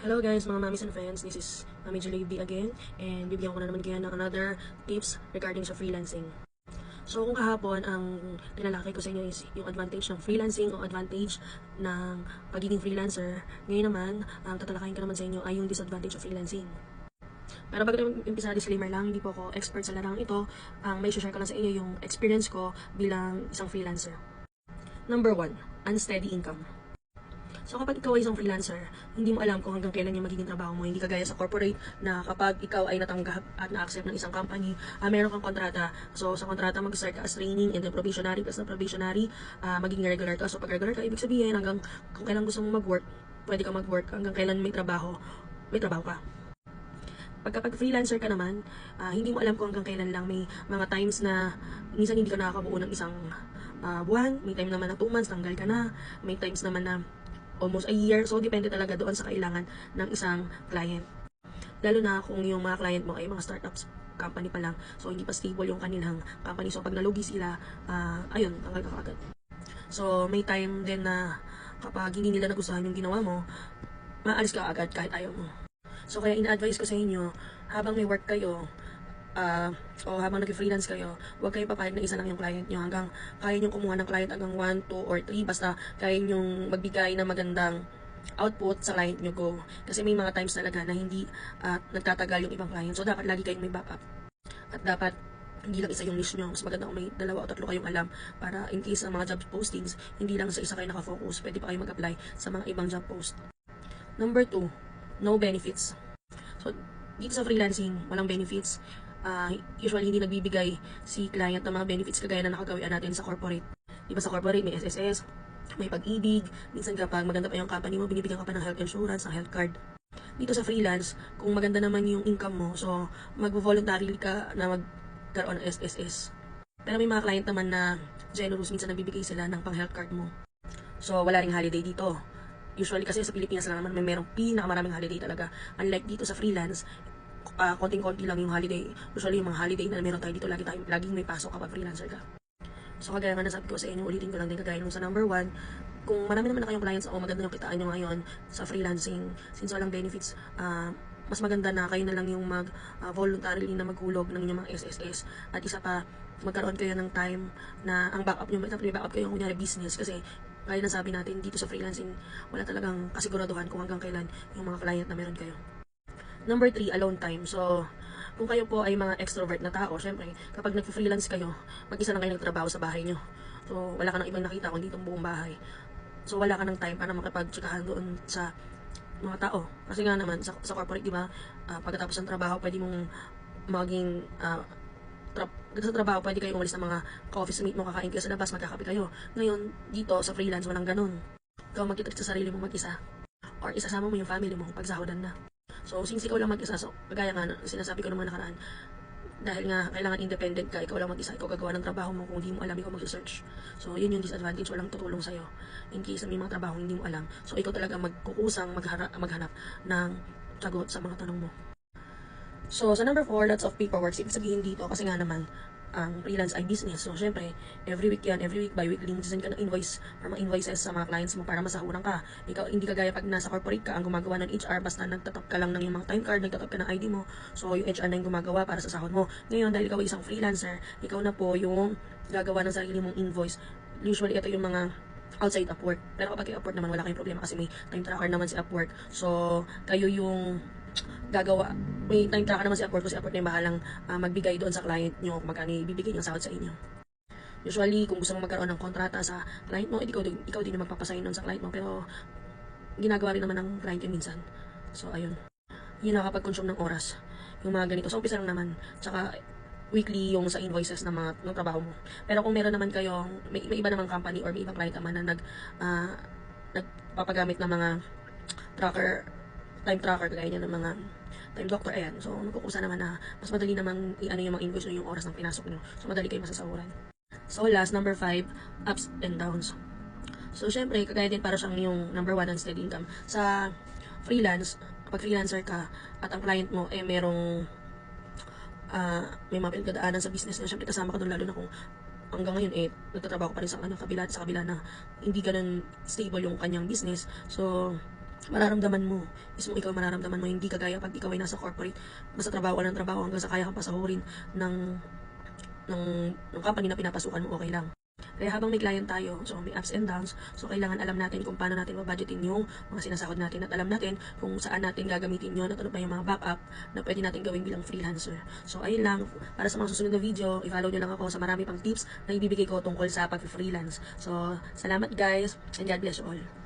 Hello guys, mga mommies and friends, this is Mami Julie again, and bibigyan ko na naman kayo ng another tips regarding sa freelancing. So kung kahapon ang tinalakay ko sa inyo is yung advantage ng freelancing o advantage ng pagiging freelancer, ngayon naman ang tatalakayin ko naman sa inyo ay yung disadvantage of freelancing. Pero bago tayo umpisa, disclaimer lang, hindi po ako expert sa larang ito. Ang may share ko lang sa inyo yung experience ko bilang isang freelancer. Number 1, unsteady income. So kapag ikaw ay isang freelancer, hindi mo alam kung hanggang kailan yung magiging trabaho mo. Hindi kagaya sa corporate na kapag ikaw ay natanggap at na-accept ng isang company, meron kang kontrata. So sa kontrata mag-start ka as training and then probationary, plus na probationary, magiging regular ka. So pag regular ka, ibig sabihin hanggang kung kailan gusto mong mag-work, pwede ka mag-work. Hanggang kailan may trabaho ka. Pag freelancer ka naman, hindi mo alam kung hanggang kailan lang. May mga times na minsan hindi ka nakakabuo ng isang buwan, may time naman na 2 months, tanggal ka na, may times naman na almost a year. So, depende talaga doon sa kailangan ng isang client. Lalo na kung yung mga client mo ay mga startups company pa lang. So, hindi pa stable yung kanilang company. So, pag nalugi sila, ayun, tanggal ka agad. So, may time din na kapag hindi nila nagustuhan yung ginawa mo, maalis ka agad kahit ayaw mo. So, kaya ina-advise ko sa inyo, habang may work kayo, o habang nag-freelance kayo, huwag kayo papayag na isa lang yung client nyo hanggang kaya nyo kumuha ng client hanggang 1, 2, or 3, basta kaya nyo magbigay ng magandang output sa client nyo go. Kasi may mga times talaga na hindi nagtatagal yung ibang client. So, dapat lagi kayong may backup. At dapat hindi lang isa yung niche nyo. Mas maganda kung may 2 o 3 kayong alam para in case sa mga job postings, hindi lang sa isa kayo nakafocus. Pwede pa kayo mag-apply sa mga ibang job post. Number 2, no benefits. So, dito sa freelancing, walang benefits. Usually hindi nagbibigay si client ng mga benefits kagaya na nakagawian natin sa corporate. Diba sa corporate may SSS, may pag-ibig, minsan kapag maganda pa yung company mo, binibigyan ka pa ng health insurance, ng health card. Dito sa freelance, kung maganda naman yung income mo, so mag-voluntarily ka na magkaroon ng SSS. Pero may mga client naman na generous, minsan nagbibigay sila ng pang-health card mo. So wala ring holiday dito. Usually kasi sa Pilipinas lang naman may merong pinakamaraming holiday talaga. Unlike dito sa freelance, konting-konti lang yung holiday. Usually yung mga holiday na meron tayo dito, laging may pasok kapag freelancer ka. So kagaya nga nasabi ko sa inyo, ulitin ko lang din kagaya nung sa number 1, kung marami naman na kayong clients o maganda yung kitaan nyo ngayon sa freelancing, since walang benefits, mas maganda na kayo na lang yung voluntarily na maghulog ng inyong mga SSS. At isa pa, magkaroon kayo ng time na ang backup nyo, may backup kayo yung kunyari business, kasi kaya na sabi natin dito sa freelancing, wala talagang kasiguraduhan kung hanggang kailan yung mga client na meron kayo. Number 3, alone time. So, kung kayo po ay mga extrovert na tao, syempre, kapag nag-freelance kayo, mag-isa lang kayo nagtrabaho sa bahay nyo. So, wala ka nang ibang nakita kundi itong buong bahay. So, wala ka ng time para makipag-tsikahan doon sa mga tao. Kasi nga naman, sa corporate, di ba, pagkatapos ng trabaho, pwede mong maging, sa trabaho, pwede kayong umalis ng mga ka-office mate mo, kakain kayo sa labas, magkakape kayo. Ngayon, dito, sa freelance, walang ganun. Ikaw magkita sa sarili mo mag-isa. Or isasama mo yung family mo pag sahodan na. So, since ikaw lang mag-isa, so, kagaya nga, sinasabi ko naman nakaraan, dahil nga, kailangan independent ka, ikaw lang mag-isa, ikaw gagawa ng trabaho mo, kung hindi mo alam, ikaw mag-search. So, yun yung disadvantage, walang tutulong sa'yo. In case may mga trabaho hindi mo alam, so ikaw talaga magkukusang maghanap ng sagot sa mga tanong mo. So, sa number 4, lots of paperwork. Ibig sabihin dito, kasi nga naman, ang freelance ay business. So, syempre, every week, bi-weekly, magsasend ka ng invoice or mga invoices sa mga clients mo para masahuran ka. Ikaw, hindi kagaya pag nasa corporate ka, ang gumagawa ng HR, basta nagtatap ka lang ng yung mga time card, nagtatap ka ng ID mo. So, yung HR na yung gumagawa para sa sahod mo. Ngayon, dahil ikaw ay isang freelancer, ikaw na po yung gagawa ng sarili mong invoice. Usually, ito yung mga outside Upwork. Pero kapag Upwork naman, wala kayong problema kasi may time tracker naman si Upwork. So, kayo yung gagawa. May time tracker naman si Upwork, kasi Upwork na yung bahalang magbigay doon sa client nyo kung magkano ibibigay yung sahod sa inyo. Usually, kung gusto mo magkaroon ng kontrata sa client mo, ikaw din yung magpapasign nun sa client mo. Pero, ginagawa rin naman ng client yun minsan. So, ayun. Yun nakakapag-consume ng oras. Yung mga ganito. So, umpisa lang naman. Tsaka, weekly yung sa invoices ng trabaho mo. Pero kung meron naman kayong, may iba namang company or may ibang client naman na nagpapagamit ng mga time tracker, kagaya niya ng mga time doctor, ayan. So, magkukusa naman na mas madali namang i-ano yung mga invoice nyo, yung oras ng pinasok nyo. So, madali kayo masasahuran. So, last, number 5, ups and downs. So, syempre, kagaya din para siyang yung number 1 ang steady income. Sa freelance, kapag freelancer ka at ang client mo merong may mga pinagdadaanan sa business na, syempre kasama ka doon, lalo na kung hanggang ngayon nagtatrabaho pa rin sa kabila na hindi ganun stable yung kanyang business. So, mararamdaman mo. Mismo ikaw mararamdaman mo, hindi kagaya pag ikaw ay nasa corporate, basta trabaho ka ng trabaho hanggang sa kaya kang pasahurin ng company na pinapasukan mo, okay lang. Kaya habang may client tayo, so may ups and downs, so kailangan alam natin kung paano natin mabudgetin yung mga sinasahod natin at alam natin kung saan natin gagamitin yun at ano pa yung mga backup na pwede natin gawin bilang freelancer. So ayun lang, para sa mga susunod na video, i-follow nyo lang ako sa marami pang tips na ibibigay ko tungkol sa pag-freelance. So salamat guys, and God bless you all.